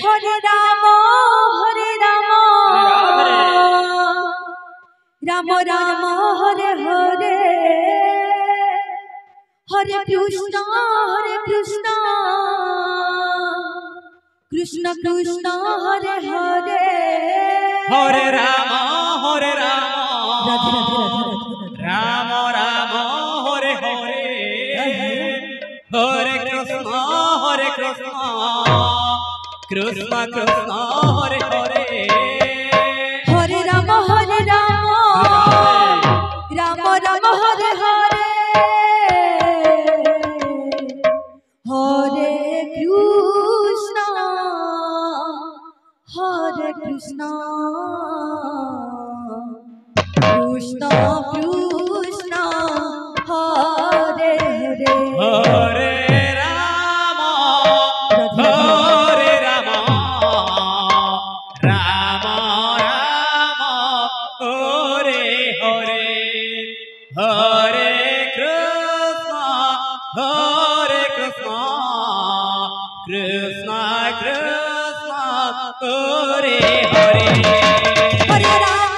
Hare Ram Ram Ram Hare Hare Hare Krishna Krishna Krishna Hare Hare Hare Ram Radhe Ram Ram Hare Hare Hare Krishna Krishna Krishna Hare Hare Hare Ram Ram Ram Hare Hare Hare Krishna Krishna Krishna Hare Hare Hare Ram Ram Ram Hare Hare Hare Krishna Krishna Krishna Hare Hare Hare Ram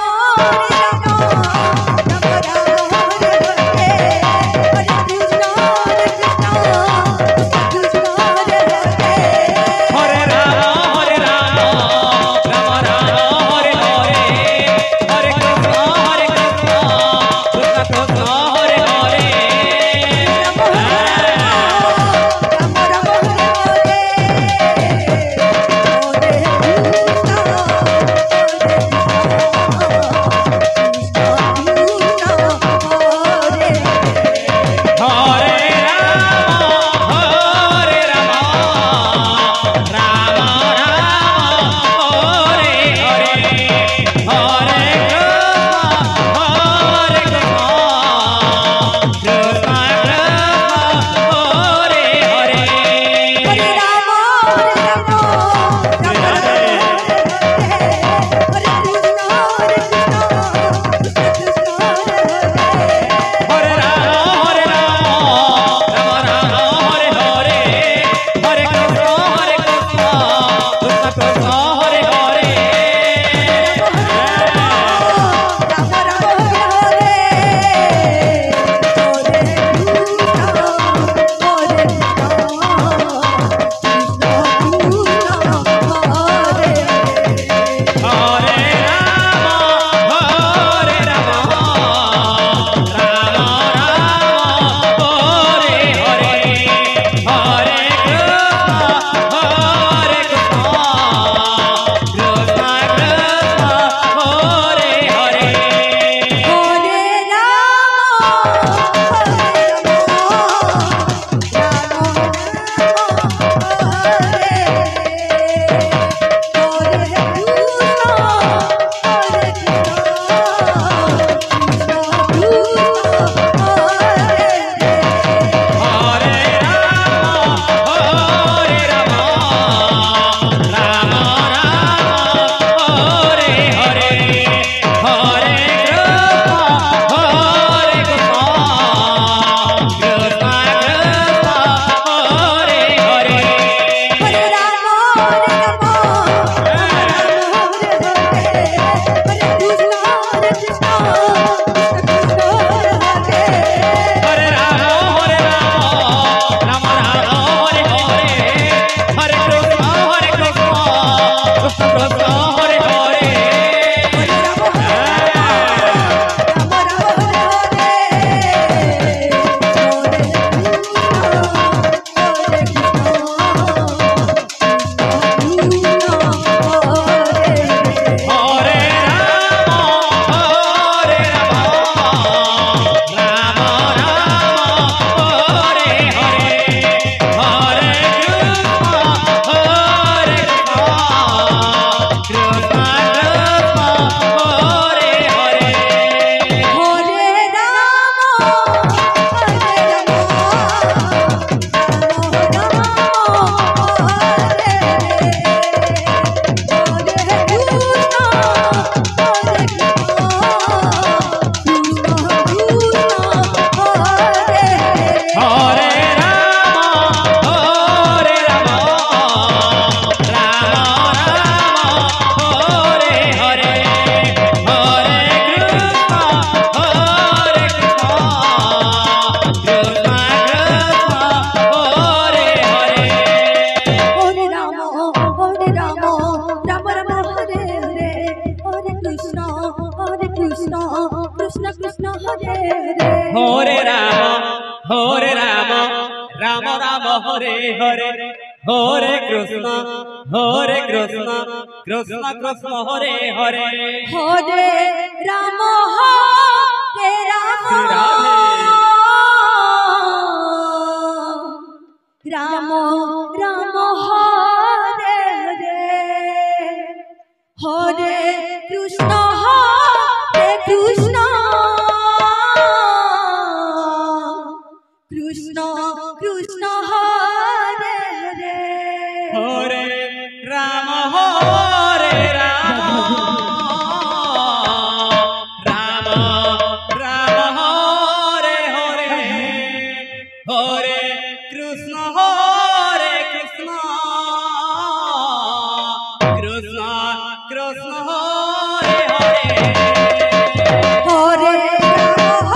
Krishna Hare Ram Ram Ram Hare Hare Hare Krishna Krishna Krishna Hare Hare Hare Ram Hare Ram Ram Ram Hare Hare Hare Krishna Krishna Krishna Krishna Hare Hare Hare Ram Hare Ram Ram Ram Hare Hare Hare Krishna Krishna Krishna Krishna Hare Hare Hare Ram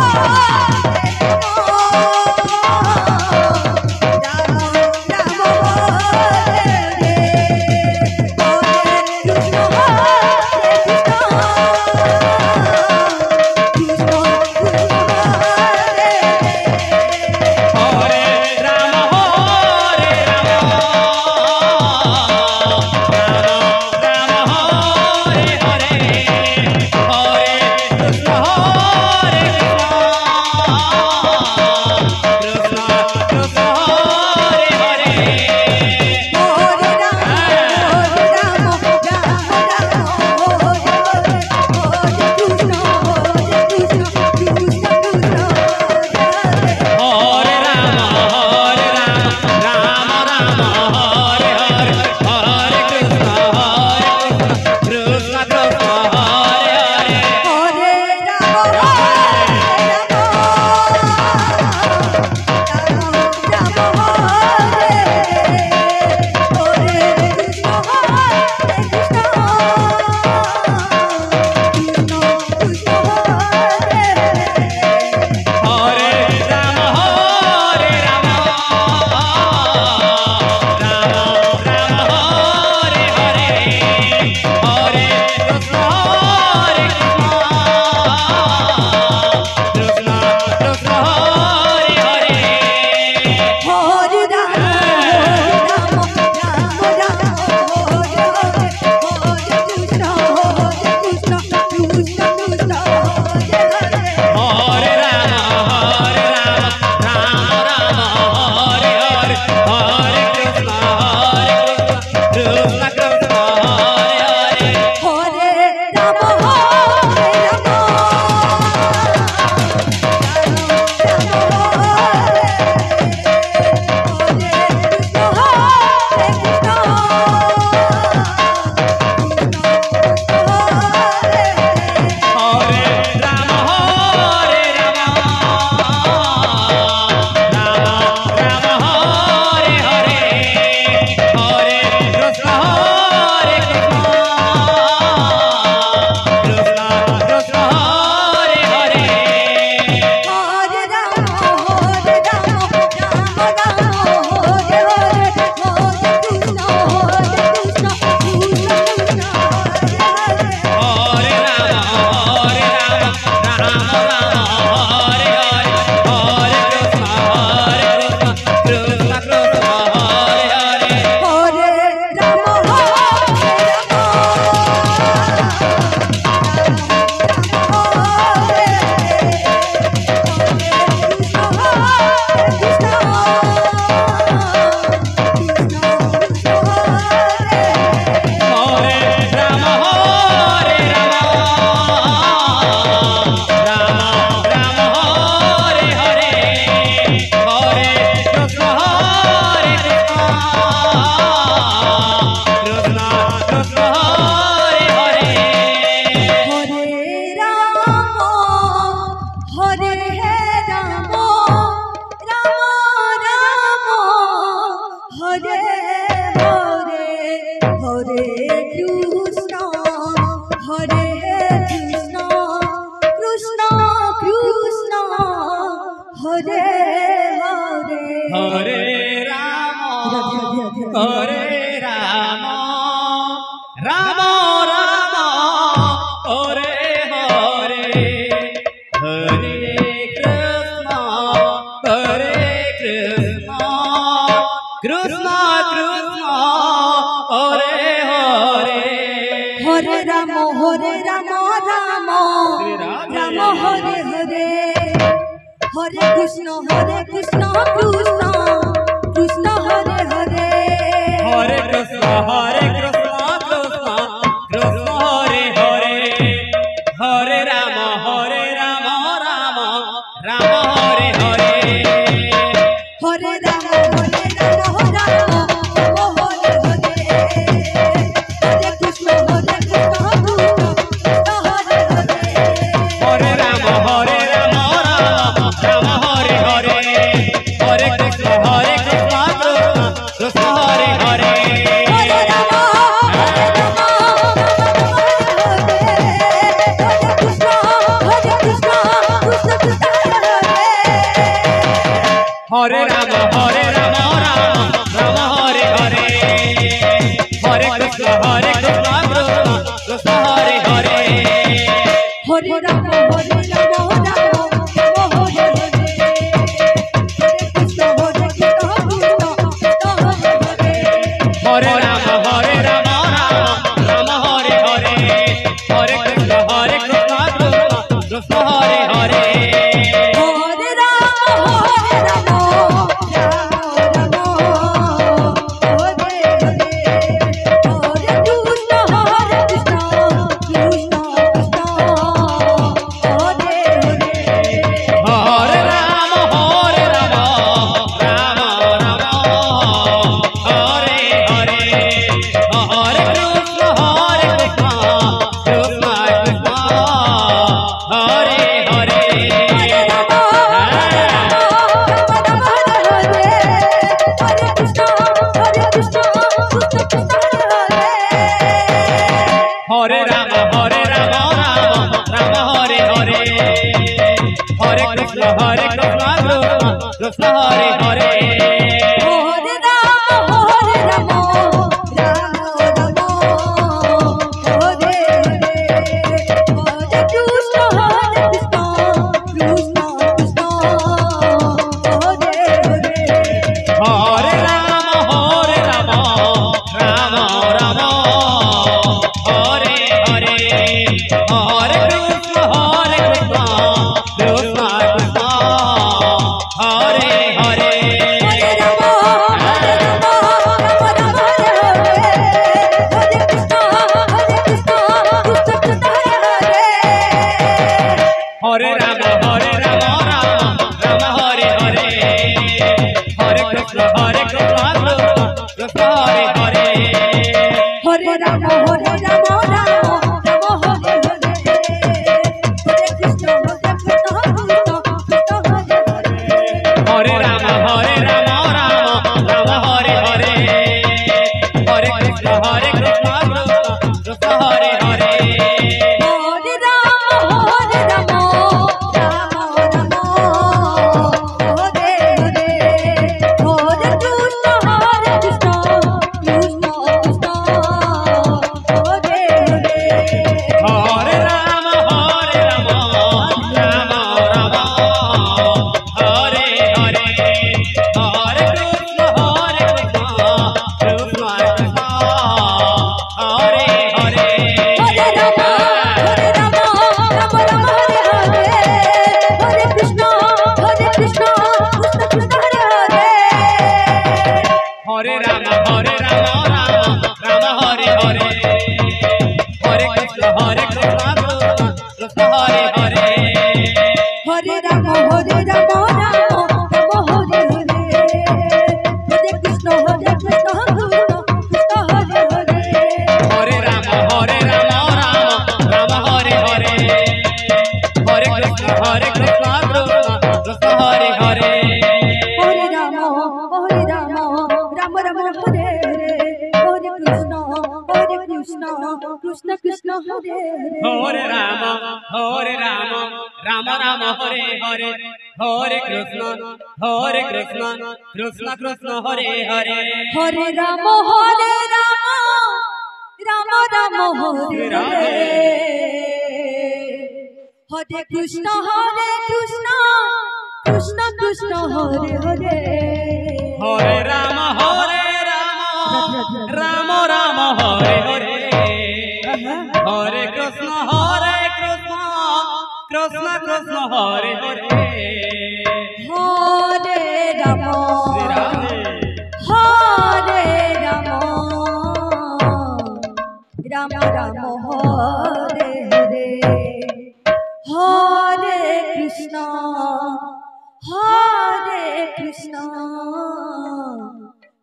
Hare Krishna Hare Ram Ram Ram Hare Hare Hare Krishna Krishna Krishna Hare Hare Hare Krishna Krishna Krishna Hare Hare Hare Ram Ram Ram Hare Hare Hare Ram Ram Hare Hare Hare Krishna Krishna Hare Hare Hare Ram Ram Ram Hare Hare Hare Krishna Krishna Krishna Hare Hare Hare Ram Krishna Krishna Hare Ram Ram Ram Hare Hare Hare Krishna Krishna Krishna Hare Hare Hare Ram Ram Ram Hare Hare Krishna Krishna Hare Hare Hare Ram Ram Ram Hare Hare Hare Krishna Krishna Krishna Hare Hare Hare Ram Ram Ram Hare Hare Hare Krishna Krishna Hare Hare Hare Ram Ram Ram Hare Hare Hare Krishna Krishna Krishna Krishna Hare Hare Hare Ram Ram Hare Hare Krishna Krishna Hare Hare Ram Ram Hare Hare Hare Krishna Krishna Krishna Hare Hare Hare Ram Ram Ram Hare Hare Hare Krishna Krishna Krishna Hare Hare Hare Ram Ram Ram Hare Hare Hare Krishna Krishna Krishna Krishna Hare Hare Hare Ram Ram Ram Hare Krishna Krishna Hare Hare Ram Ram Hare Hare Hare Krishna Krishna Krishna Hare Hare Hare Ram Ram Ram Hare Hare Hare Krishna Krishna Hare Hare Hare Ram Ram Hare Hare Hare Krishna Krishna Krishna Hare Hare Hare Ram Ram Ram Hare Hare Hare Krishna Krishna Krishna Hare Hare Hare Ram Ram Ram Hare Hare Hare Krishna Krishna Krishna Krishna Hare Hare Hare Ram Ram Ram Hare Hare Hare Krishna Krishna Krishna Hare Hare Hare Ram Ram Hare Hare Hare Krishna Krishna Krishna Hare Hare Hare Ram Ram Ram Hare Hare Hare Krishna Krishna Krishna Hare Hare Hare Ram Ram Hare Hare Hare Krishna Krishna Krishna Hare Hare Hare Ram Ram Ram Hare Hare Hare Krishna Krishna Krishna Hare Hare Ram Ram Ram Hare Hare Hare Krishna Krishna Krishna Hare Hare Hare Ram Ram Ram Hare Hare Hare Krishna Krishna Krishna Hare Hare Hare Ram Ram Ram Hare Hare Krishna Krishna Hare Hare Hare Ram Shri Radhe Hare Ram Ram Ram Hare Hare Hare Krishna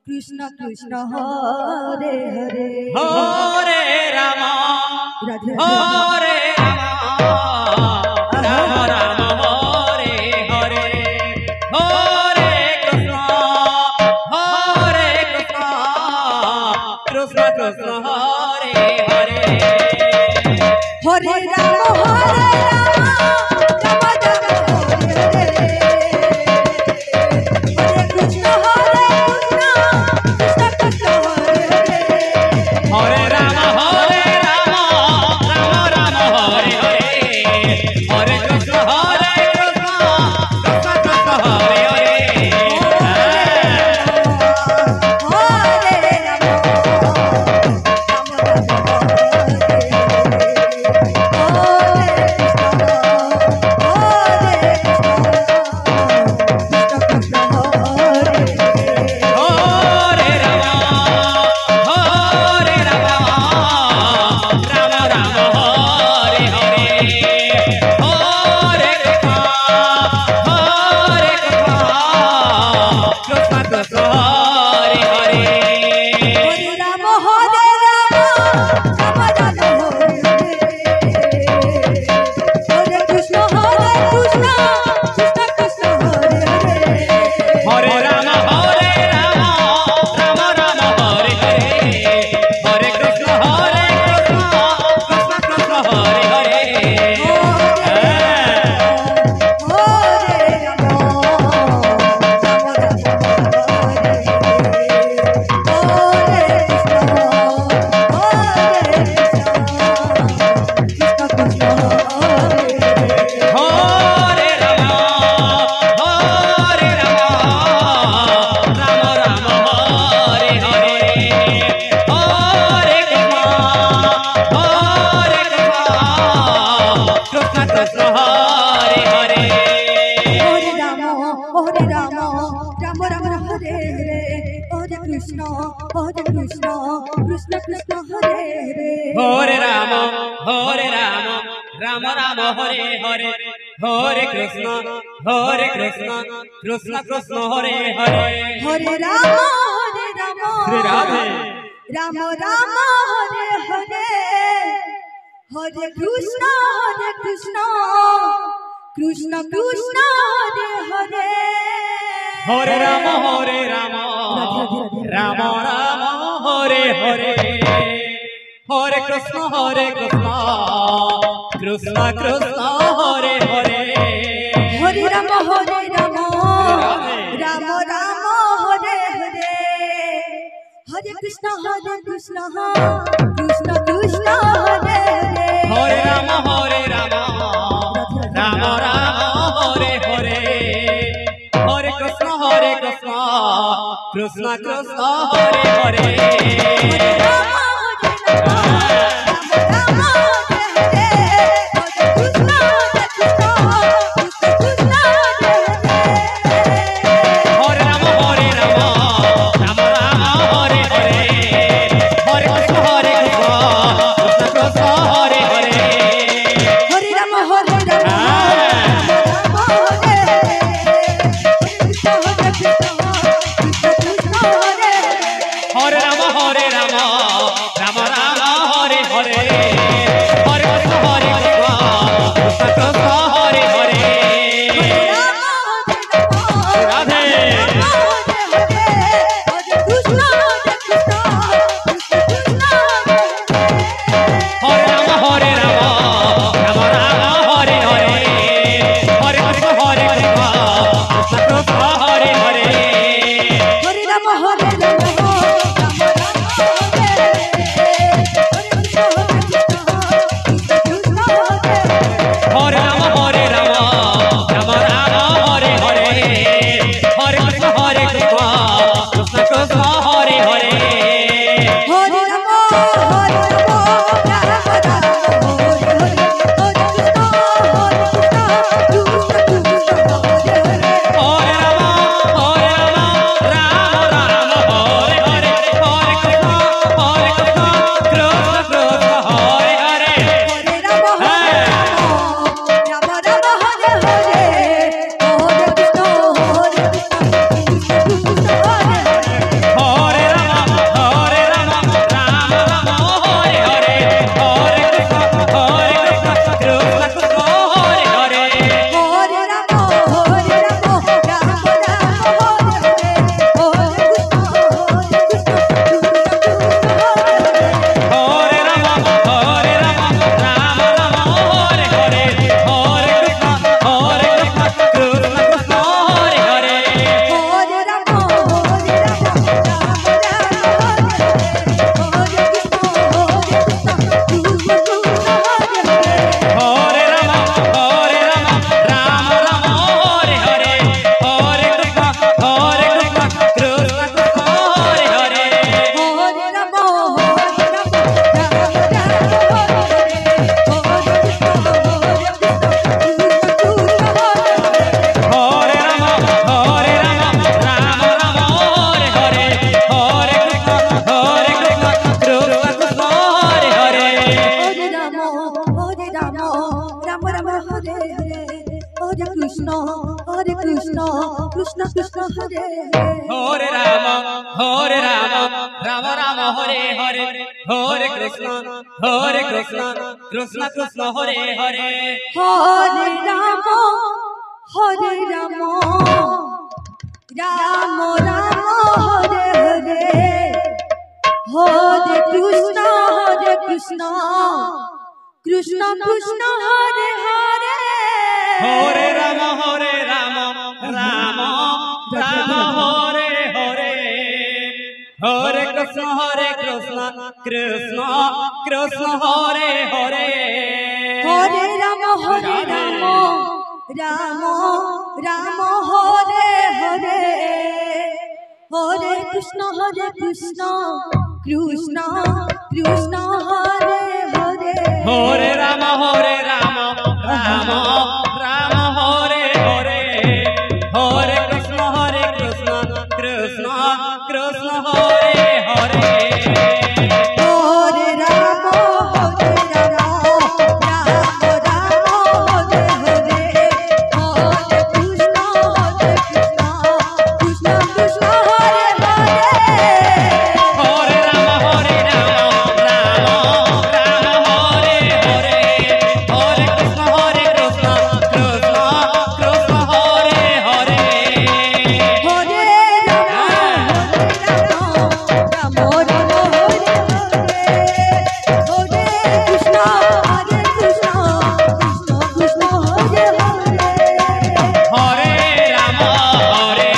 Krishna Krishna Hare Hare Hare Ram Radhe Hare Ram Ram Hare Hare Hare Krishna Krishna Krishna Hare Hare Hare Ram Ram Ram Hare Hare Hare Krishna Krishna Krishna Hare Hare Hare Ram Ram Ram Hare Hare Hare Krishna Krishna Krishna Hare Hare Hare Ram Ram Hare Hare Hare Krishna Krishna Hare Hare Hare Ram Hare Krishna Krishna Krishna Hare Hare Hare Ram Ram Ram Hare Hare Hare Krishna Krishna Krishna Hare Hare Hare Ram Ram Hare Hare Hare Krishna Krishna Hare Hare Hare Ram Ram Ram Hare Hare Hare Krishna Krishna Krishna Hare Hare Hare Ram Ram Ram Hare Hare Hare Krishna Krishna Krishna Hare Hare Hare Ram Shri Radhe Ram Ram Hare Hare Hare Krishna Krishna Krishna Hare Hare Hare Ram Ram Ram Hare Hare Hare Krishna Krishna Krishna Hare Hare Hare Ram Ram Ram Hare Hare Hare Krishna Krishna Krishna Hare Hare Hare Ram Ram Hare Hare Hare Krishna Krishna Krishna Hare Hare Hare Ram Ram Hare Hare Hare Krishna Krishna Krishna Hare Hare Hare Ram Ram Hare Hare Hare Krishna Krishna Krishna Hare Hare Hare Ram Ram Hare Krishna Krishna Krishna Hare Hare Ram Ram Hare Hare Hare Krishna Krishna Krishna Hare Hare Radhe Hare Ram Ram Hare Hare Hare Krishna Krishna Krishna Hare Hare Hare Ram Ram Hare Hare Hare Krishna Krishna Krishna Hare Hare Krishna Krishna Krishna Hare Hare Ram Ram Ram Hare Hare Hare Krishna Krishna Krishna Hare Hare Hare Ram Ram Ram Hare Hare Hare Krishna Krishna Krishna Hare Hare Hare Ram Ram Ram Hare Hare Hare Krishna Krishna Krishna Hare Hare Hare Ram Ram Ram Hare Hare Hare Krishna Krishna Krishna Hare Hare Hare Ram Ram Ram Hare Hare Hare Krishna Krishna Krishna Hare Hare Hare Ram Ram Hare Hare Krishna Krishna Hare Hare Hare Ram Ram Hare Hare Hare Krishna Krishna Krishna Hare Hare Hare Ram Hare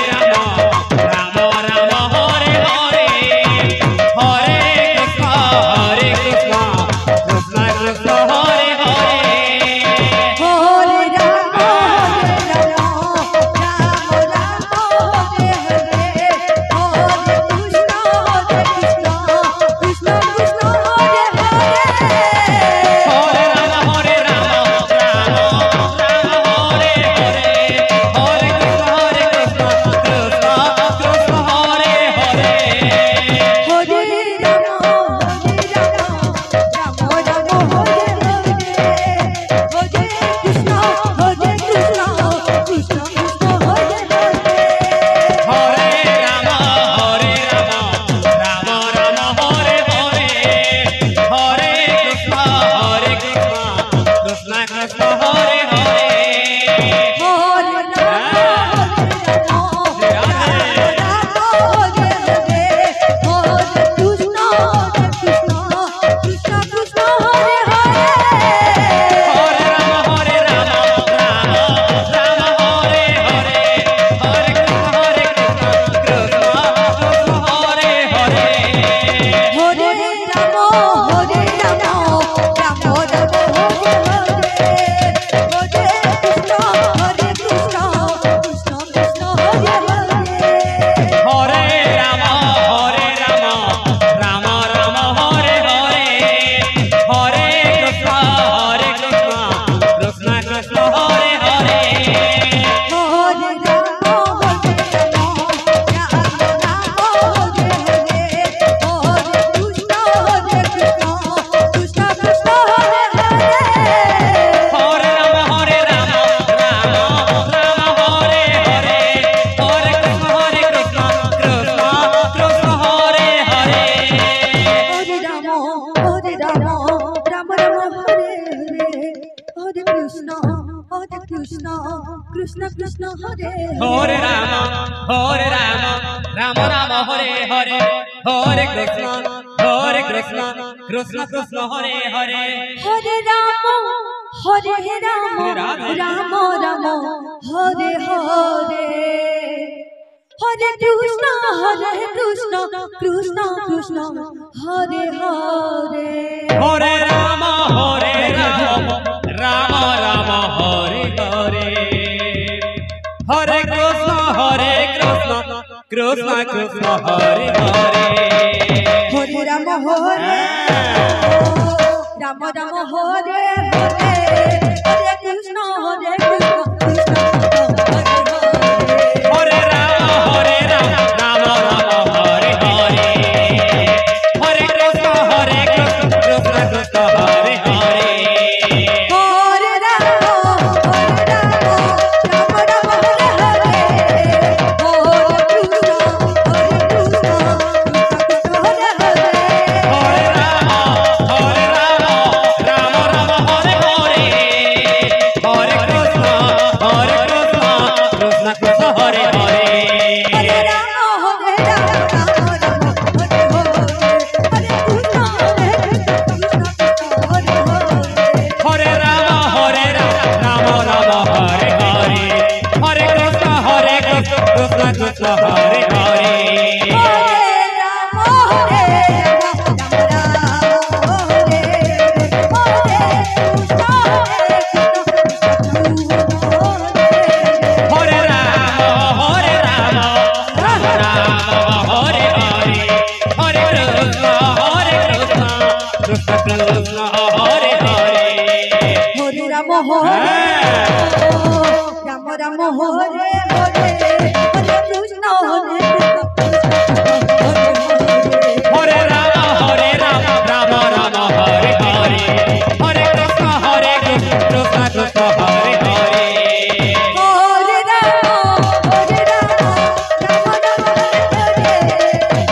Krishna Krishna Hare Hare Hare Ram Ram Ram Hare Hare Hare Krishna Krishna Krishna Hare Hare Hare Ram Hare Hare Hare Krishna Krishna Hare Hare Hare Ram Ram Hare Hare Hare Krishna Krishna Krishna Hare Hare Hare Ram Ram Hare Hare Hare Krishna Krishna Hare Hare Hare Ram Ram Ram Hare Hare Hare Krishna Krishna Krishna Hare Hare Hare Hare Ram Ram Ram Hare Hare Hare Krishna Krishna Hare Hare Hare Ram Ram Ram Hare Hare Hare Krishna Krishna Krishna Hare Hare Hare Ram Ram Ram Hare Hare Hare Krishna Krishna Krishna Hare Hare Krishna Krishna Hare Hare Ram Ram Ram Hare Hare Hare Krishna Krishna Krishna Hare Hare Hare Ram Ram Ram Hare Hare Hare Krishna Krishna Krishna Hare Hare Hare Ram Ram Ram Hare Hare Hare Krishna Krishna Krishna Hare Hare Hare Ram Hare Ram Ram Hare Hare Hare Krishna Krishna Hare Hare Hare Ram Ram Hare Hare Hare Krishna Krishna Krishna Hare Hare Hare Ram Ram Krishna Hare Hare Hare Ram Hare Ram Ram Hare Hare Hare Krishna Hare Hare Ram Ram Ram Hare Hare Hare Krishna Krishna Krishna Hare Hare Hare Ram Hare Ram Ram Ram Hare Hare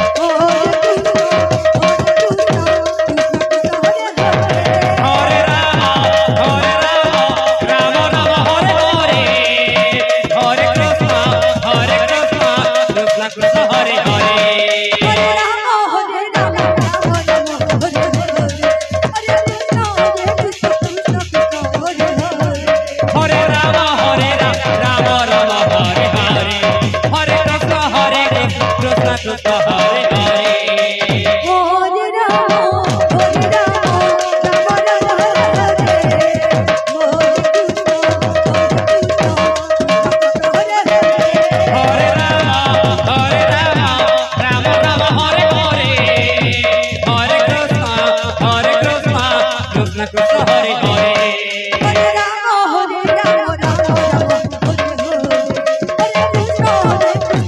Hare Ram Ram Ram Hare Hare Hare Krishna Krishna Krishna Hare Hare Hare Ram Hare Ram Ram Ram Hare Hare Hare Krishna Krishna Krishna Hare Hare Hare Ram Ram Ram Hare Hare Hare Krishna Krishna Krishna Hare Hare Hare Ram Hare Ram Ram Ram Hare Hare Hare Krishna Hare Hare Hare Ram Ram Ram Hare Hare Hare Krishna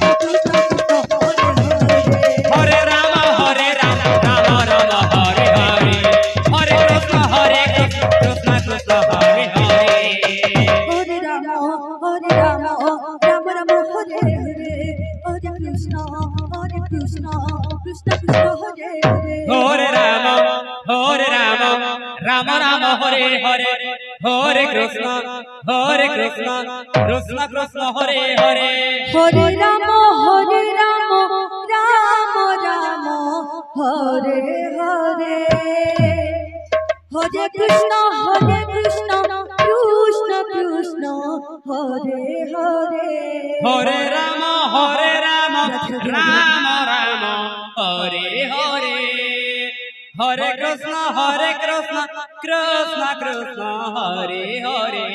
Krishna Krishna Hare Hare Hare Ram Hare Ram Ram Ram Hare Hare Hare Krishna Krishna Krishna Hare Hare Hare Ram Ram Ram Hare Hare Hare Krishna Krishna Krishna Hare Hare Hare Ram Ram Ram Hare Hare Hare Krishna Krishna Krishna Hare Hare Hare Ram Ram Ram Hare Hare Hare Krishna Krishna Krishna Hare Hare Hare Ram Ram Ram Hare Hare Hare Krishna Krishna Krishna Hare Hare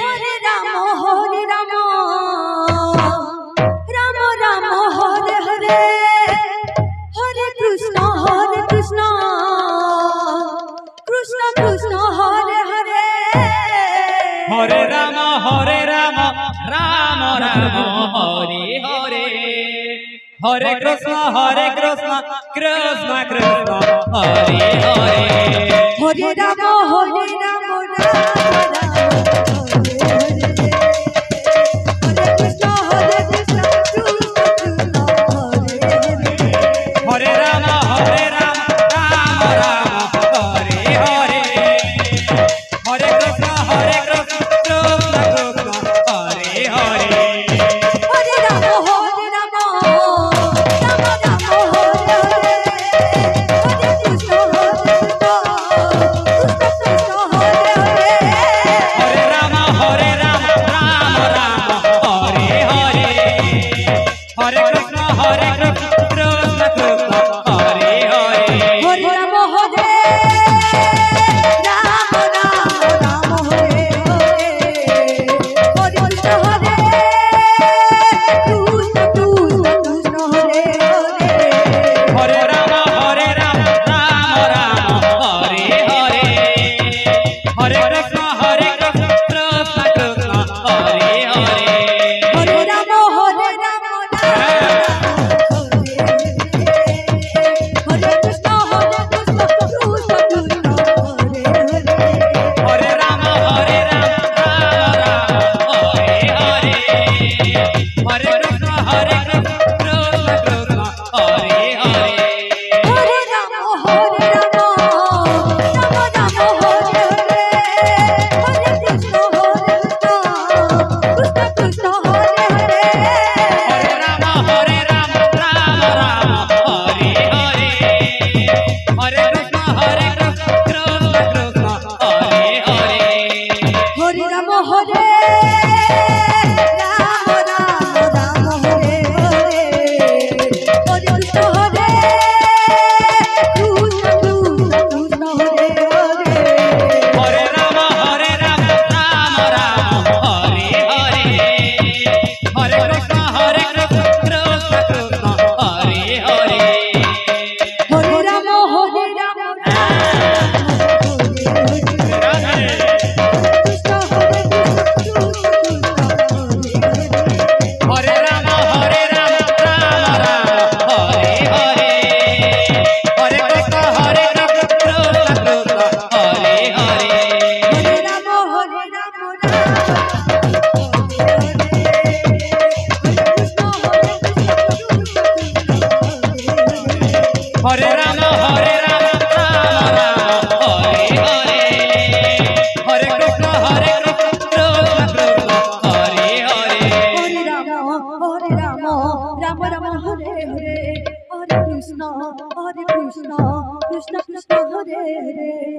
Hare Ram Ram Ram Hare Hare Hare Krishna Krishna Krishna Hare Hare Hare Ram Ram Ram Hare Hare Hare Krishna Krishna Krishna Hare Hare Hare Ram Ram Ram Hare Hare Hare Krishna Krishna Krishna Hare Hare Hare Ram Ram Hare Krishna Krishna Krishna Hare Hare Hare Ram Ram Ram Hare Hare Hare Krishna Krishna Krishna Hare Hare Hare Ram Ram Ram Hare Hare Hare Krishna Krishna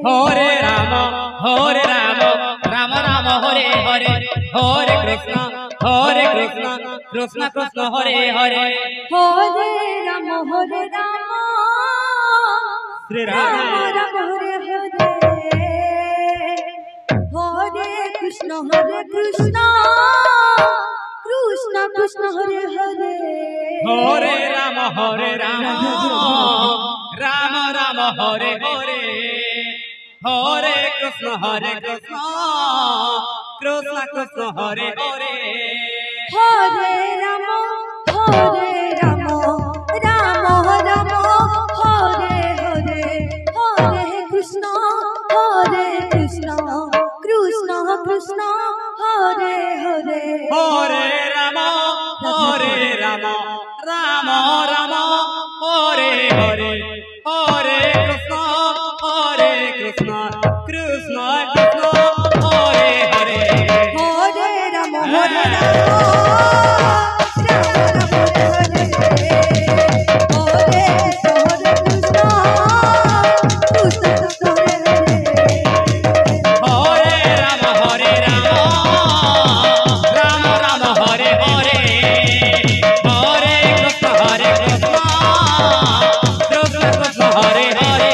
Hare Rama, Rama Rama, Hare Hare, Hare Krishna, Krishna Krishna, Hare Hare. Hare Rama, Shri Rama Radhe. Rama, Hare Hare. Hare Krishna, Krishna Krishna, Hare Hare. Hare Rama, Rama Rama, Hare Hare. Hare Krishna, Krishna Krishna, Hare Hare. Hare Rama, Rama Rama, Hare Hare. Hare Krishna, Krishna Krishna, Hare Hare. Hare Rama, Rama Rama, Hare Hare. Hare Krishna, Krishna Krishna, Hare Hare. Hare Rama, Rama Rama, Hare Hare. Hare Krishna, Krishna Krishna, Hare Hare.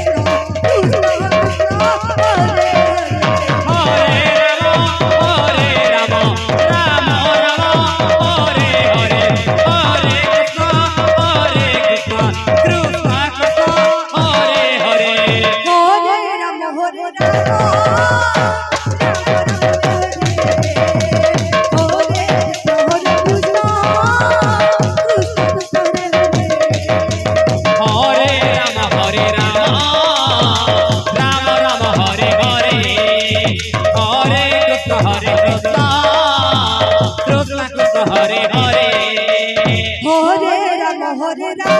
Hare Rama, Rama Rama, Hare Hare. Hare Krishna, Krishna Krishna, Hare Hare. Hare Rama, Hare Krishna,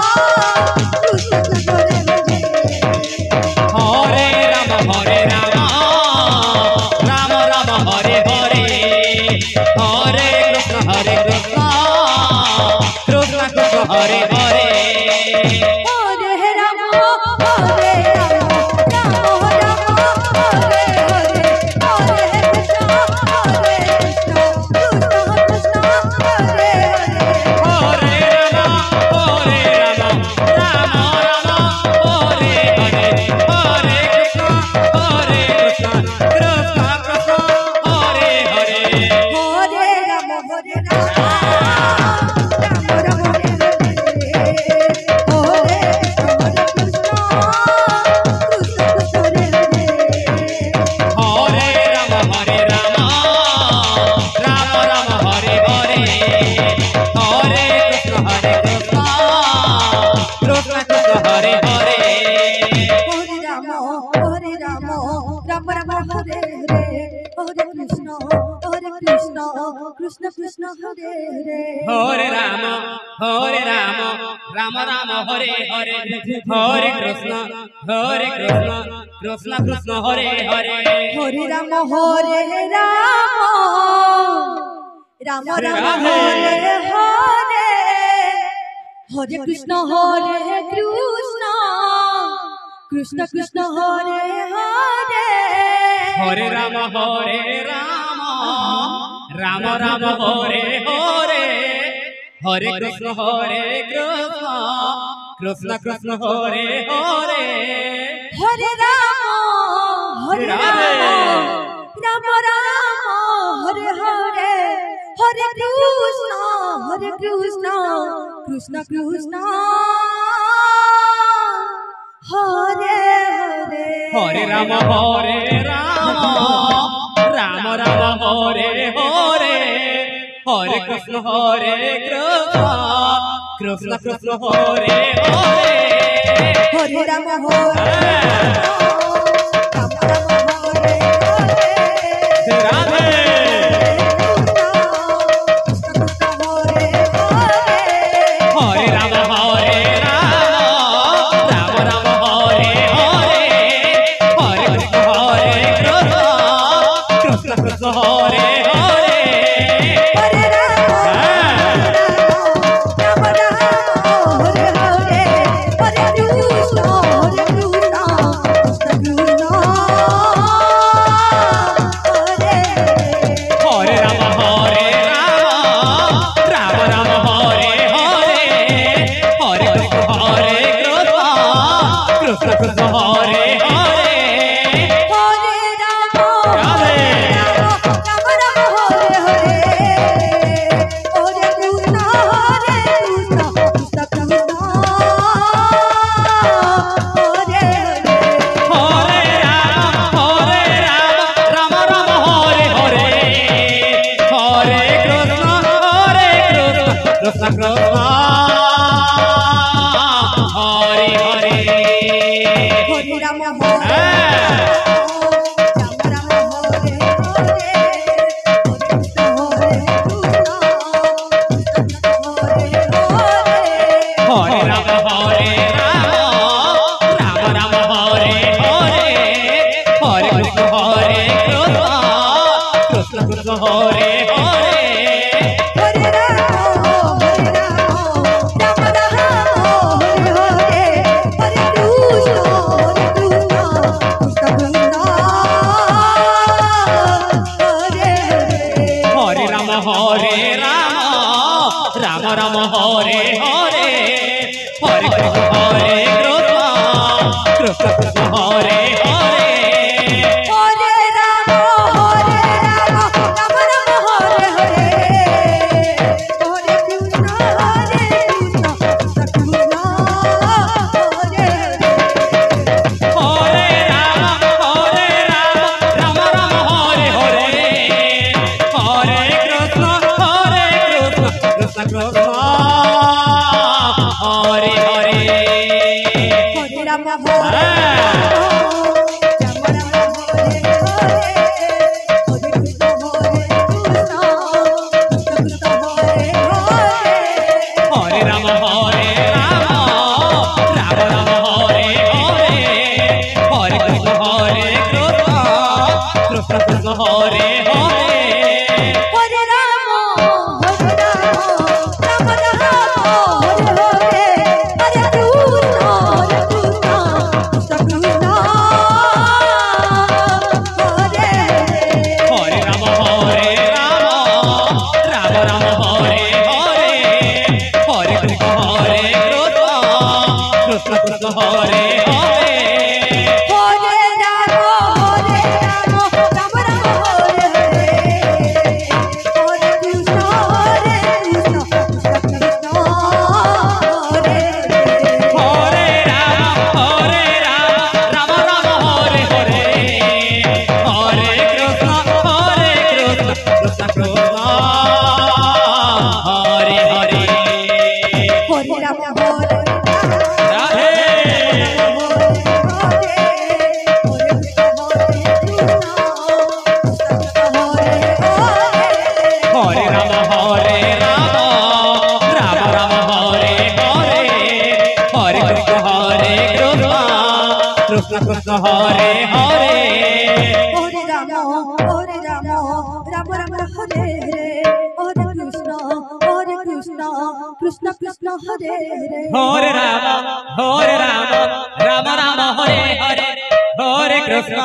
Krishna Krishna Krishna, Hare Hare. Hare Rama, Rama Rama, Hare Hare. Hare Krishna, Krishna Krishna, Hare Hare. Hare Rama, Rama Rama, Hare Hare. Hare Krishna, Krishna Krishna, Hare Hare. Hare Rama, Rama Rama, Hare Hare. Hare Krishna, Krishna Krishna, Hare Hare. Hare Rama, Rama Rama, Hare Hare. Hare Krishna, Krishna Krishna, Hare Hare. Hare Rama, Rama Rama, Hare Hare. Hare Krishna, Krishna Krishna, Hare Hare. Hare Rama, Rama Rama, Hare Hare. Radhe. Hare Rama, Rama Rama, Hare Hare. Krishna Hare Hare Hare Ram Radhe Ram Ram Hare Hare Hare Krishna Krishna Krishna Hare Hare Hare Ram Ram Hare Hare Hare Krishna Krishna Krishna Hare Hare Hare Ram Hare Ram Ram Hare Hare Hare Krishna Hare Krishna Hare Hare Hare Ram Ram Hare Hare Hare Krishna Krishna Krishna Hare Hare Hare Ram Ram Ram Hare Hare Hare Krishna Krishna Krishna Hare Hare Hare Ram Ram Hare Hare Hare Krishna Krishna Krishna Hare Hare Hare Ram Ram Ram Hare Hare Hare Krishna Krishna Krishna Hare Hare Hare Ram Ram Hare Hare Hare Krishna Krishna Krishna Hare Hare Hare Ram Hare Ram Ram Hare Hare Hare Krishna Krishna Krishna Hare Hare Hare Ram Ram Hare Hare Hare Krishna Krishna Krishna Hare Hare Hare Ram Ram Ram Hare Hare Hare Krishna Krishna Krishna Hare Hare Ram Ram Hare Hare Hare Krishna Krishna Krishna Hare Hare Hare Ram Ram Ram Hare Hare Hare Krishna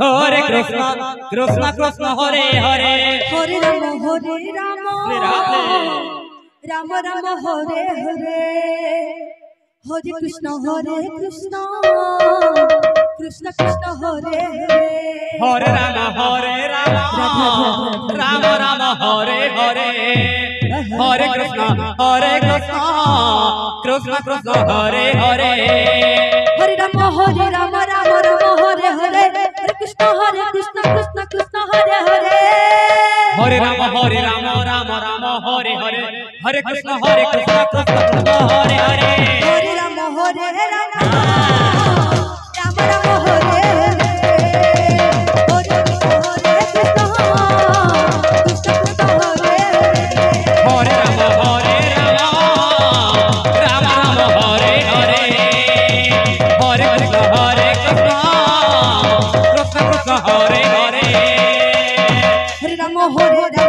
Krishna Krishna Hare Hare Hare Ram Ram Hare Hare Hare Krishna Krishna Krishna Hare Hare Hare Ram Hare Radhe Hare Ram Ram Hare Hare Hare Krishna Krishna Krishna Hare Hare Ram Ram Hare Hare Hare Krishna Krishna Krishna Hare Hare Hare Ram Ram Hare Hare Hare Krishna Krishna Krishna Hare Hare Hare Ram Radhe Ram Ram Hare Hare Hare Krishna Krishna Krishna Hare Hare Hare Ram Ram Hare Hare Hare Krishna Krishna Krishna Hare Hare Hare Ram Ram Hare Hare Hare Krishna Krishna Krishna Hare Hare Hare Ram Hare Hare Hare Krishna Krishna Krishna Hare Hare Hare Ram Ram Hare Hare Hare Krishna Krishna Hare Hare Hare Ram Ram Hare Hare Hare Krishna Krishna Krishna Hare Hare Hare Ram Hare Hare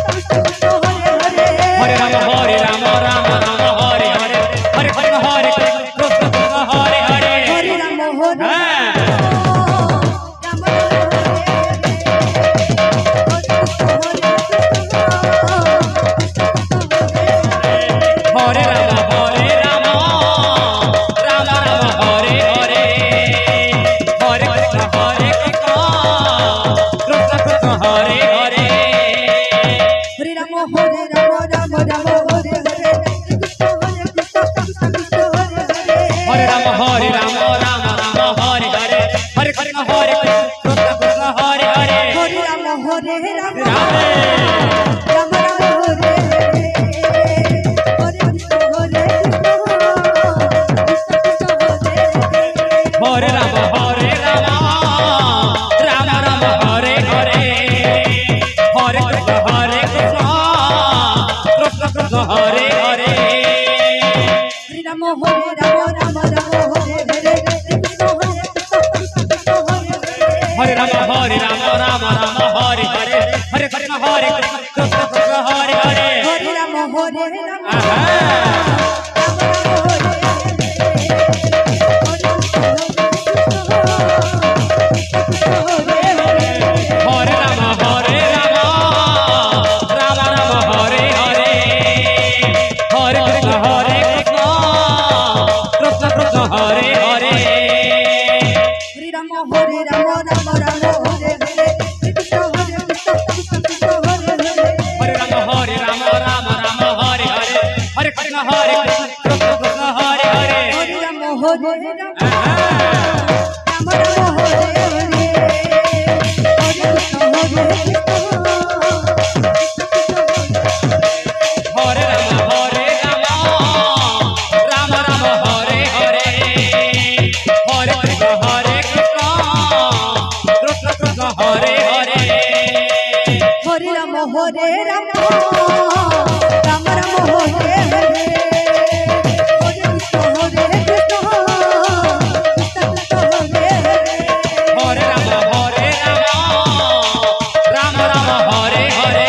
Krishna Krishna Hare Hare Hare Ram Krishna Hare Krishna Krishna Hare Hare Hare Rama Hare Rama Rama Rama Rama Hare Hare Krishna Hare Krishna Hare Rama Hare Rama Rama Rama Hare Hare Hare Krishna Krishna Krishna Hare Hare Hare Rama Hare Rama Rama Rama Hare Hare Krishna Hare Krishna Hare Hare Rama Hare Rama Rama Rama Hare Hare Hare Krishna Krishna Krishna Hare Hare Hare Rama Hare Rama Aha Hare Rama Hare Rama Rama Rama Hare Hare Hare Krishna Krishna Krishna Hare Hare Hare Rama Hare Rama Rama Rama Hare Hare Krishna Hare Krishna Krishna Hare Hare Hare Rama Hare Rama Rama Rama Hare Hare Hare Krishna Krishna Krishna Hare Hare Hare Rama Hare Rama Aha Rama Rama Hare Hare Hare Krishna Hare Krishna Hare Rama Hare Rama Rama Rama Hare Hare Hare Krishna Krishna Krishna Hare Hare Hare Rama Hare Rama Rama Rama Hare Hare Hare Krishna Hare Krishna Krishna Hare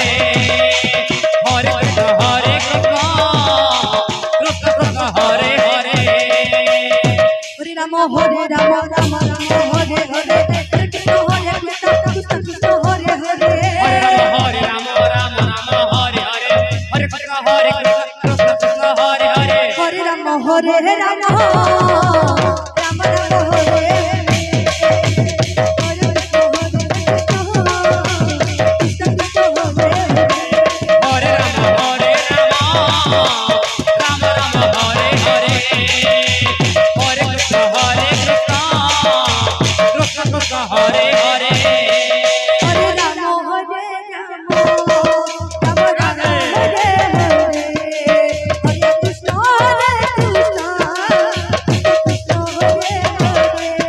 Hare Hare Rama Hare Rama Rama Rama Hare Hare Hare Krishna Krishna Krishna Hare Hare Hare Rama Hare Rama Rama Rama Hare Hare Hare Krishna Hare Krishna Krishna Hare Hare Hare Rama Hare Rama Rama Rama Hare Hare Hare Krishna Krishna Krishna Hare Hare Hare Rama Hare Rama Rama Rama Hare Hare Hare Krishna Krishna Krishna Hare Hare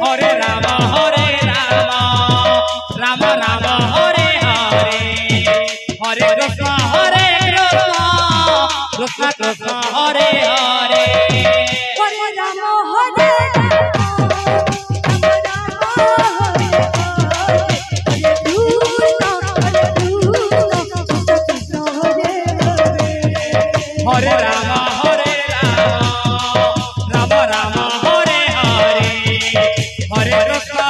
Hare Rama Hare Rama Rama Rama Hare Hare Hare Krishna Krishna Krishna Hare Hare Hare Rama Hare Rama Rama Rama Hare Hare Hare Krishna Krishna Hare Hare Hare Rama Hare Rama Rama Rama Hare Hare Hare Krishna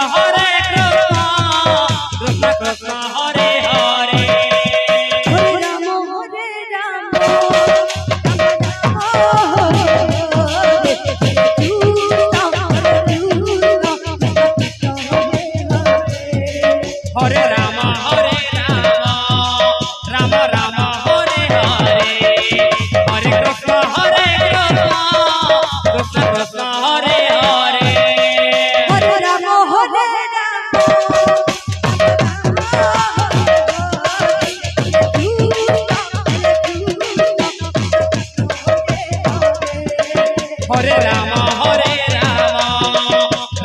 Krishna Krishna Hare Hare Hare Rama Hare Hare Rama Hare Rama Rama Rama Hare Hare Hare Krishna Krishna Krishna Hare Hare Hare Rama Hare Hare Rama Hare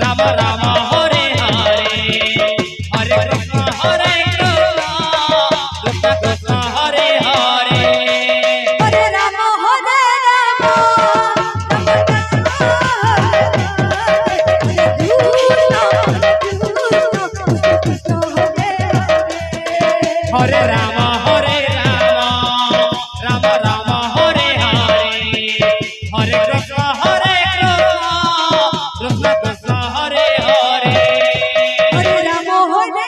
Rama Rama Hare Hare Hare Krishna Krishna Krishna Hare Hare Hare Rama Hare Hare Rama Hare Rama Rama Hare Hare Hare Krishna Krishna Krishna Hare Hare Hare Rama Hare Hare Rama Hare Rama Rama Hare Hare Hare Krishna Krishna Krishna Hare Hare Hare Rama Hare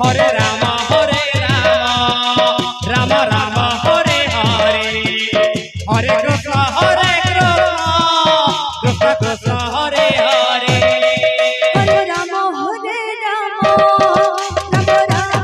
Hare Rama Hare Rama Rama Hare Hare Hare Krishna Krishna Krishna Hare Hare Hare Rama Hare Rama Rama Rama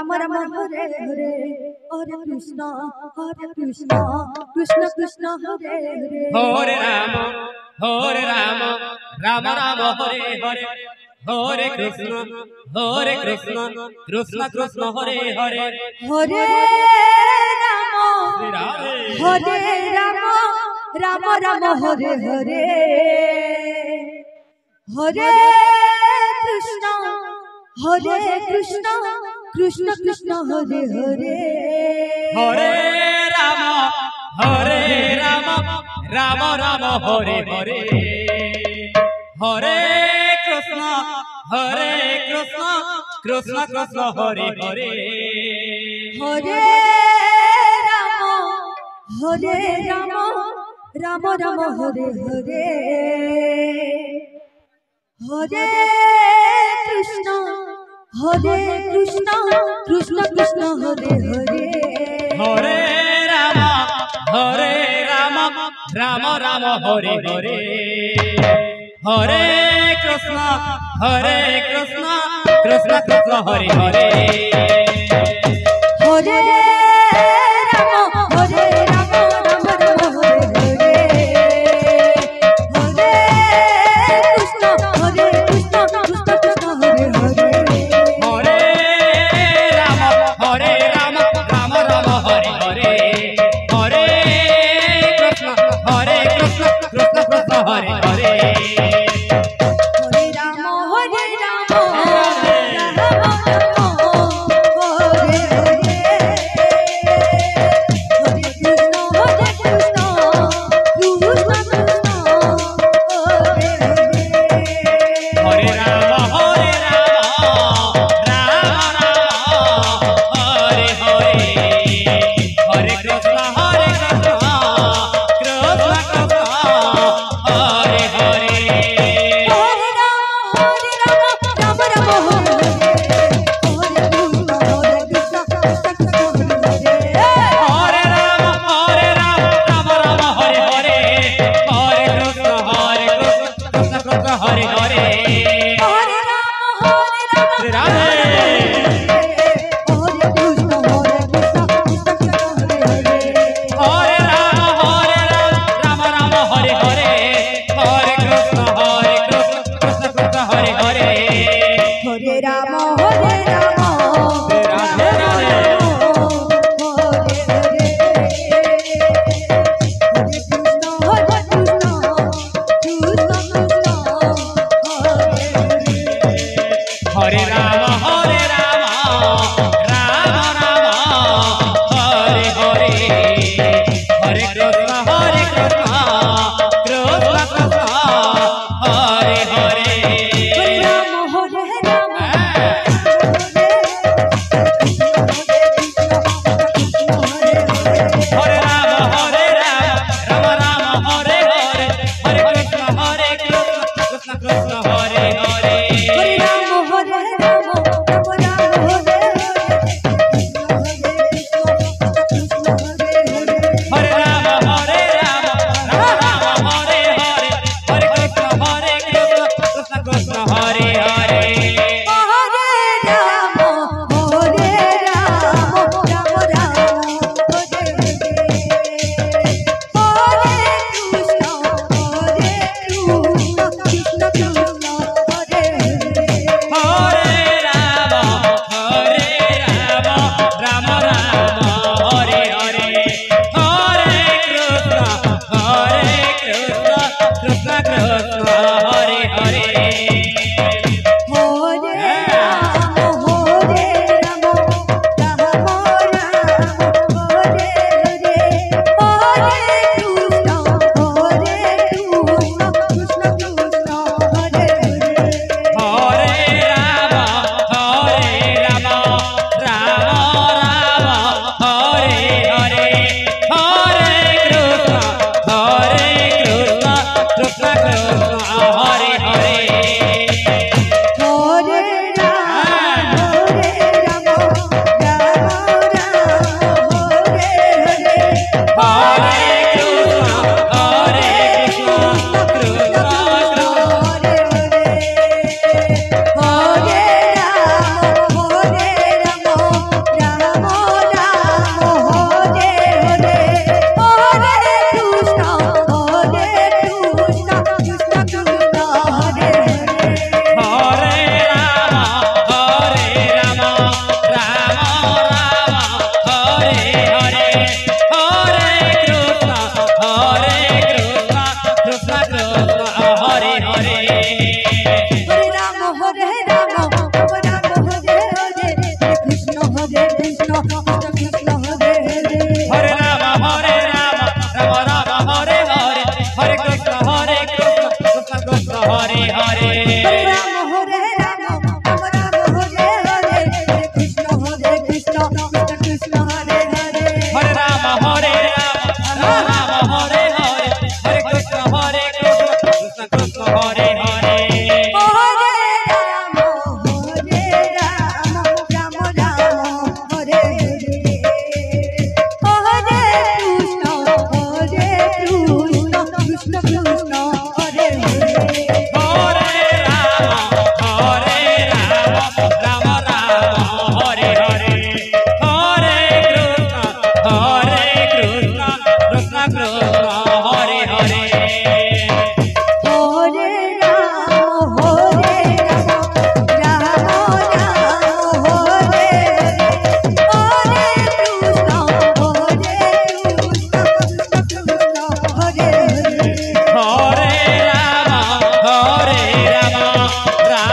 Ram Ram Hare Hare Hare Krishna Krishna Krishna Hare Hare Hare Ram Ram Ram Hare Hare Hare Krishna Krishna Krishna Hare Hare Hare Ram Ram Ram Hare Hare Hare Krishna Krishna Krishna Hare Hare Hare Ram Ram Ram Hare Hare Hare Krishna Krishna Krishna Hare Hare Hare Ram Ram Ram Hare Hare Hare Krishna Krishna Krishna Hare Hare Hare Ram Ram Ram Hare Hare Hare Krishna Krishna Krishna Hare Hare Hare Ram Ram Ram Hare Hare Hare Krishna Krishna Krishna Hare Hare Hare Ram Ram Ram Hare Hare Hare Krishna Krishna Hare Hare Hare Ram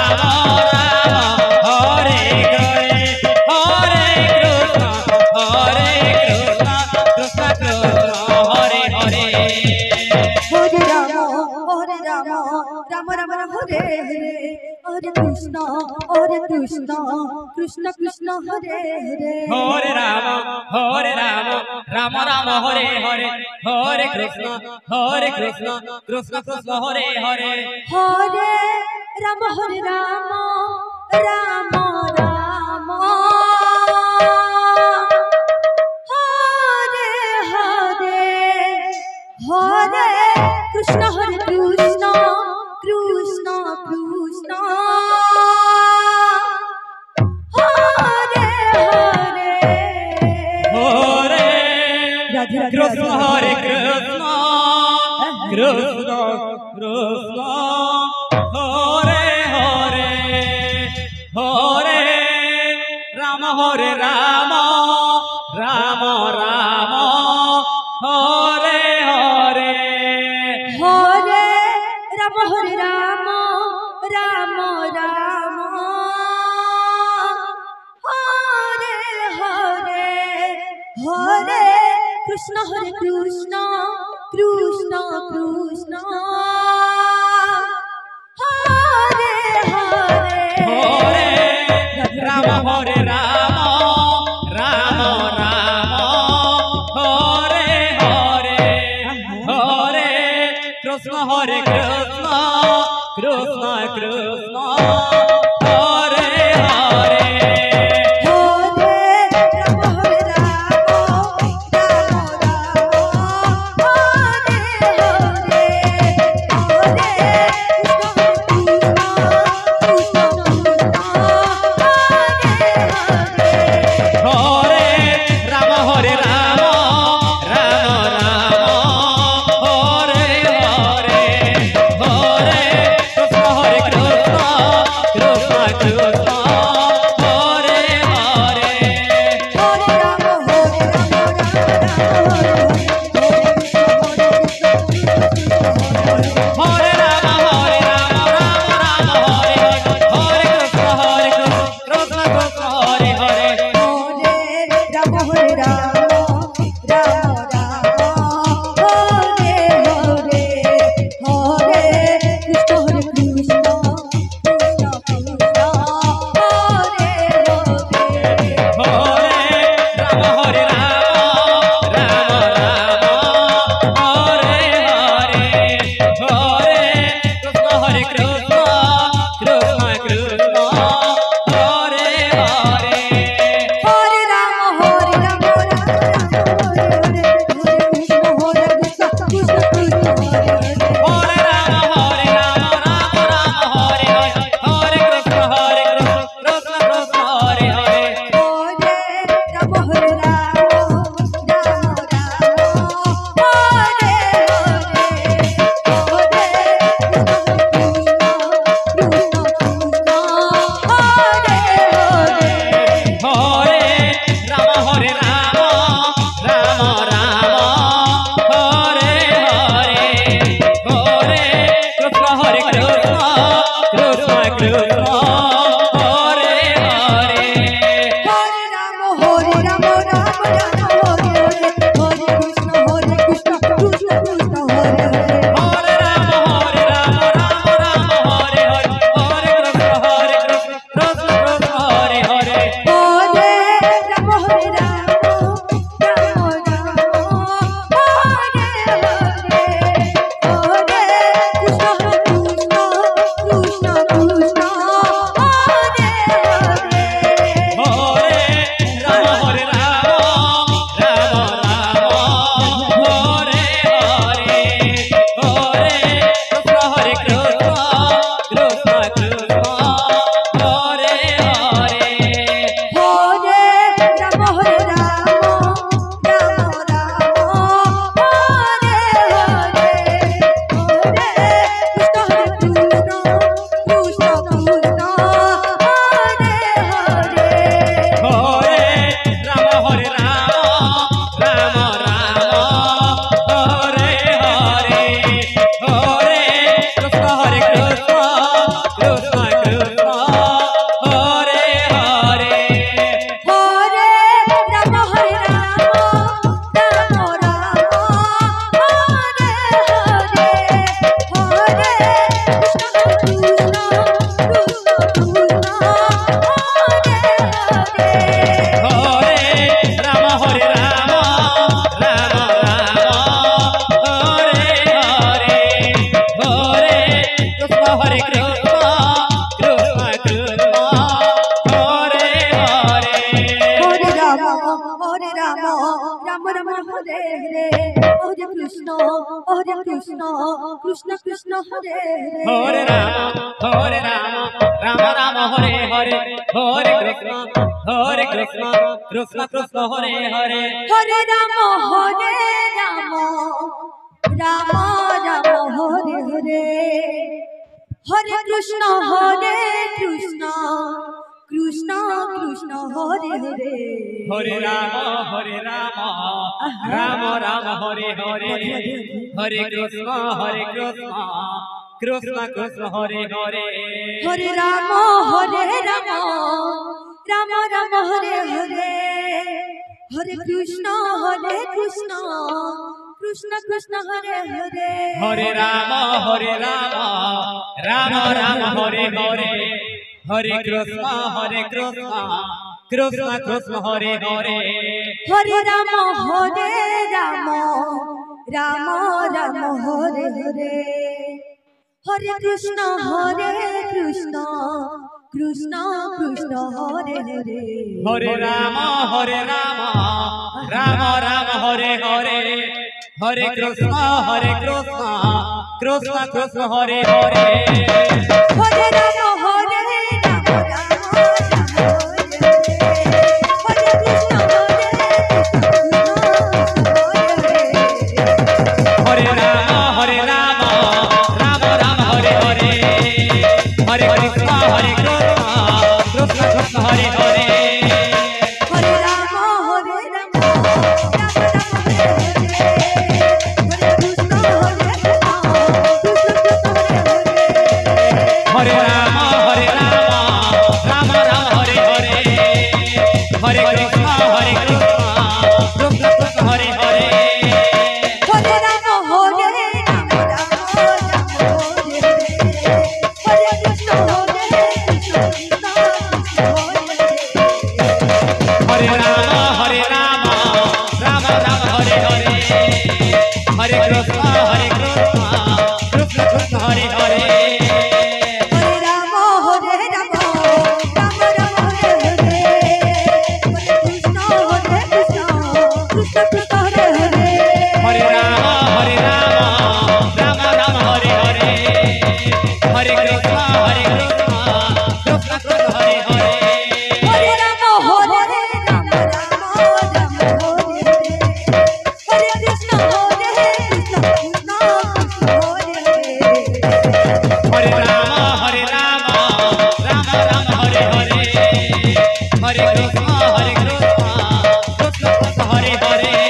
Hare Krishna, Krishna Krishna, Hare Hare. Hare Rama, Rama Rama Hare Hare, Hare Krishna, Krishna Krishna Hare Hare. Hare Rama, Rama Rama Hare Hare, Hare Krishna, Krishna Krishna Hare Hare. Hare Rama, Rama Rama, Hare Hare, Hare Krishna, Krishna Krishna, Hare Hare. Hare Radhe Krishna, Hare Krishna, Krishna Krishna, Hare Hare, Hare Rama, Hare Rama, Rama Rama, Hare Hare. Hare Rama, Rama Rama, Hare Hare, Hare Krishna, Krishna Krishna, Hare Hare. Hare Rama, Hare Rama, Rama Rama, Hare Hare, Hare Krishna, Krishna Krishna, Hare Hare. Hare Krishna Krishna Krishna Hare Hare Ram Ram Ram Hare Hare Hare Krishna Krishna Krishna Hare Hare Hare Ram Ram Ram Hare Hare Hare Krishna Krishna Krishna Krishna Hare Hare Hare Ram Ram Ram Hare Hare Hare Krishna Krishna Krishna Hare Hare Hare Ram Ram Ram Hare Hare Hare Krishna Krishna Krishna Krishna Hare Hare Hare Ram Ram Ram Hare Hare Hare Krishna Krishna Krishna Hare Hare Hare Ram Ram Ram Hare Hare Hare Krishna Krishna Krishna Krishna Hare Hare Hare Ram Ram Ram Hare Hare Hare Krishna Krishna Krishna Hare Hare Hare Ram Ram Hare Hare Ram Ram Ram Hare Hare Hare Krishna Krishna Krishna Hare Hare Hare Ram Hare Ram Ram Ram Hare Hare Hare Krishna Krishna Krishna Hare Hare Hare Ram Hare Krishna Hare Ram Ram Ram Hare Hare Hare Krishna Krishna Krishna Hare Hare Hare Ram Ram Ram Hare Hare Hare Krishna Krishna Krishna Hare Hare Hare Ram Ram Ram Hare Hare Hare Krishna Krishna Krishna Hare Hare Hare Ram Ram Ram Hare Hare Krishna Krishna Krishna Hare Hare Ram Ram Ram Hare Hare Hare Krishna Krishna Krishna Hare Hare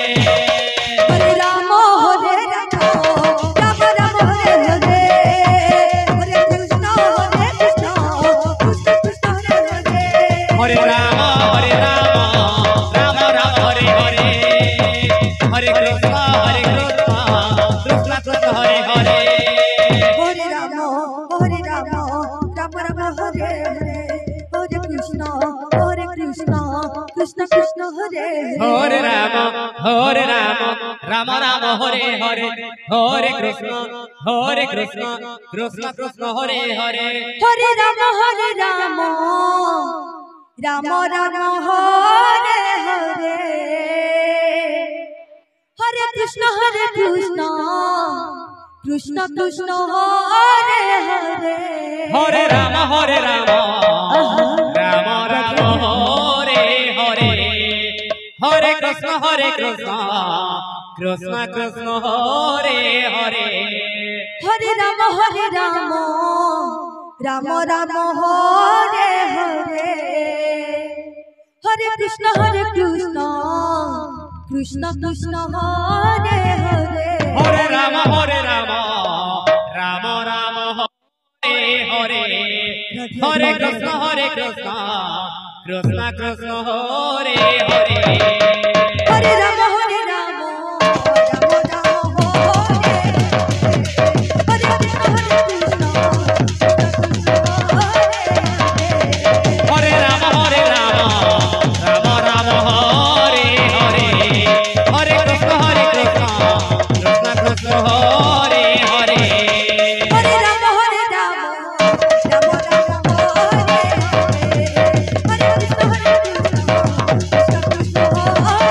Hare Ram Ram Ram Hare Hare Hare Krishna Krishna Krishna Hare Hare Hare Ram Ram Ram Hare Hare Hare Krishna Krishna Krishna Hare Hare Hare Ram Ram Ram Hare Hare Hare Krishna Krishna Krishna Hare Hare Ram Ram Ram Hare Hare Hare Krishna Krishna Krishna Hare Hare Hare Ram Ram Ram Hare Hare Hare Krishna Krishna Krishna Hare Hare Hare Ram Ram Ram Hare Hare Hare Krishna Krishna Krishna Hare Hare Hare Ram Ram Ram Hare Hare Hare Krishna Krishna Krishna Hare Hare Hare Ram Ram Ram Hare Hare Hare Krishna Krishna Krishna Hare Hare Hare Ram Ram Ram Ram Hare Hare Krishna Krishna Hare Ram Ram Ram Hare Hare Hare Krishna Krishna Krishna Hare Hare Hare Ram Ram Ram Ram Hare Hare Hare Krishna Krishna Krishna Hare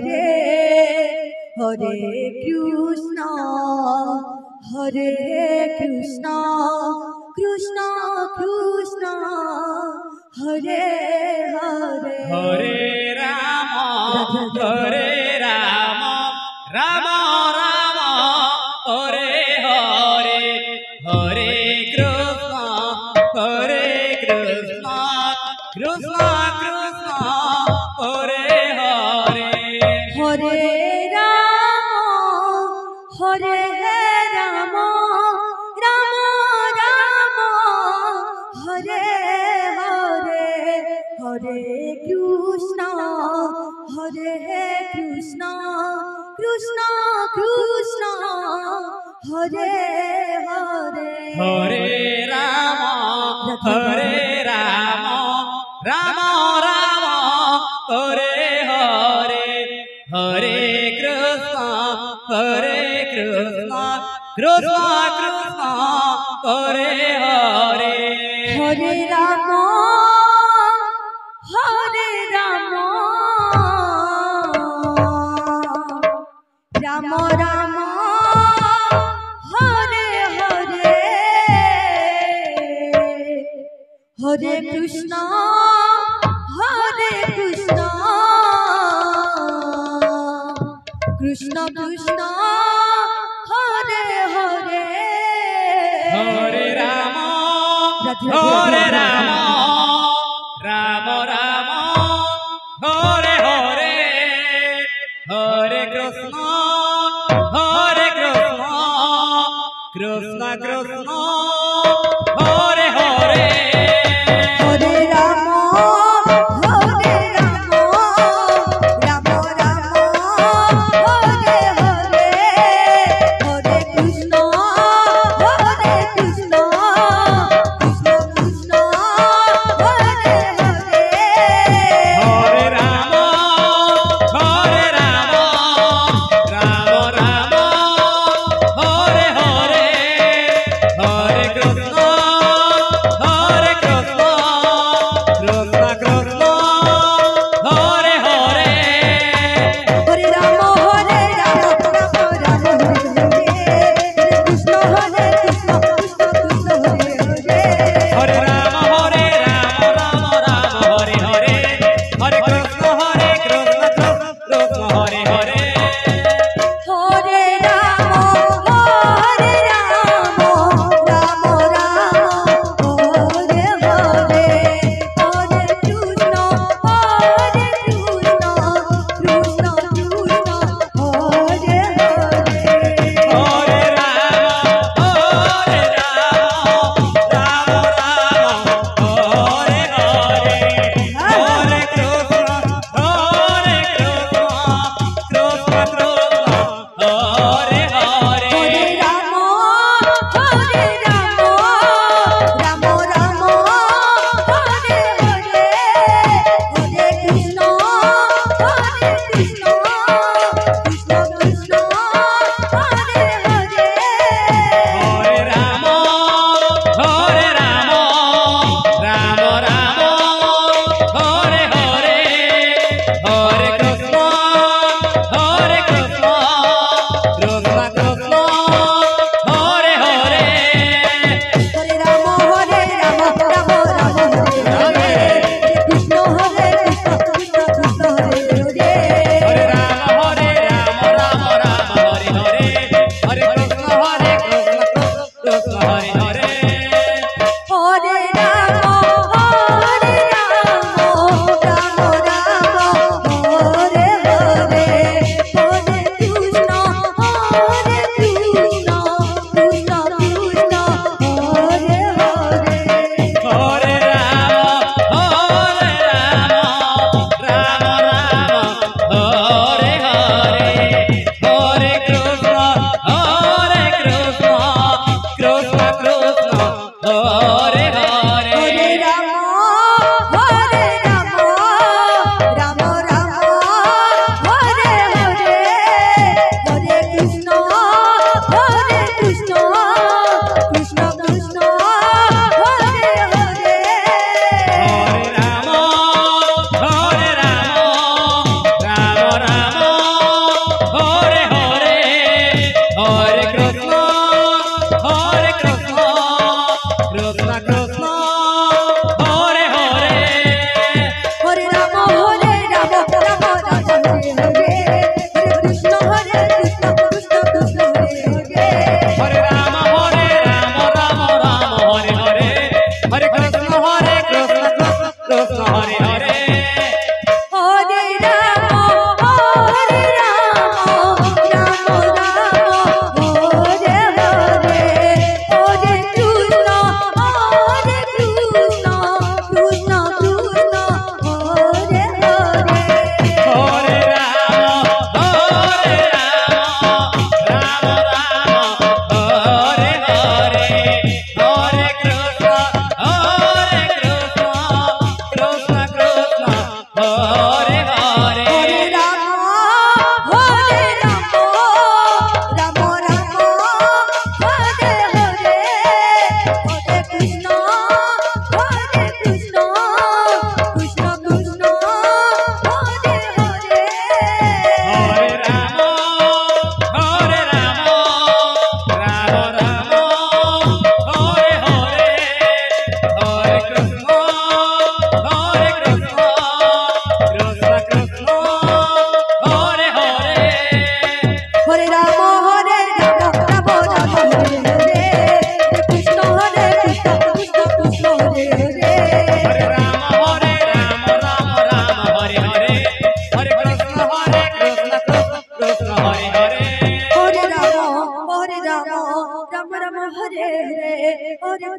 Hare Hare Krishna Hare Krishna Krishna Krishna Hare Hare Hare Rama Hare Rama Rama Rama Hare Hare Hare Krishna Hare Krishna Krishna Krishna Hare Hare Hare Rama Rama Rama Hare Hare Hare Krishna Krishna Krishna Hare Hare Hare Rama Hare Rama Rama Rama Hare Hare Hare Krishna Krishna Krishna Hare Hare Hare Rama Rama Rama Hare Hare Hare Krishna Krishna Krishna Hare Hare Hare Rama Hare Rama Rama Rama Hare Hare Hare Krishna Krishna Krishna Hare Hare Hare Rama Rama Rama Hare Hare Hare Krishna Krishna Krishna Hare Hare Hare Rama Hare Rama Rama Rama Hare Hare Hare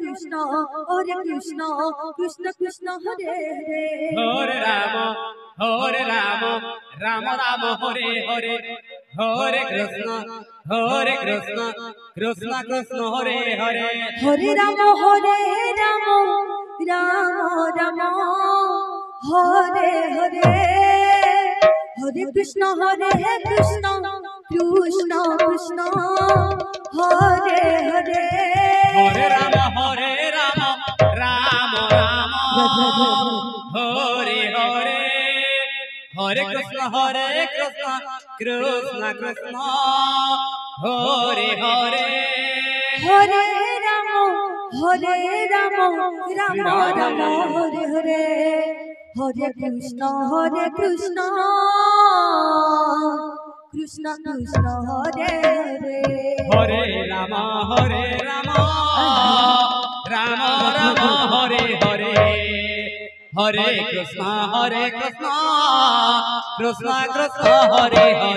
Krishna Krishna Krishna Hare Hare Ram Ram Ram Hare Hare Hare Krishna Krishna Krishna Hare Hare Hare Ram Ram Ram Hare Hare Hare Krishna Krishna Krishna Krishna Hare Hare Hare Ram Ram Ram Hare Hare Hare Krishna Krishna Krishna Hare Hare Hare Ram Ram Ram Hare Hare Hare Krishna Krishna Krishna Hare Hare Hare Ram Ram Ram Hare Hare Hare Krishna Krishna Krishna Hare Hare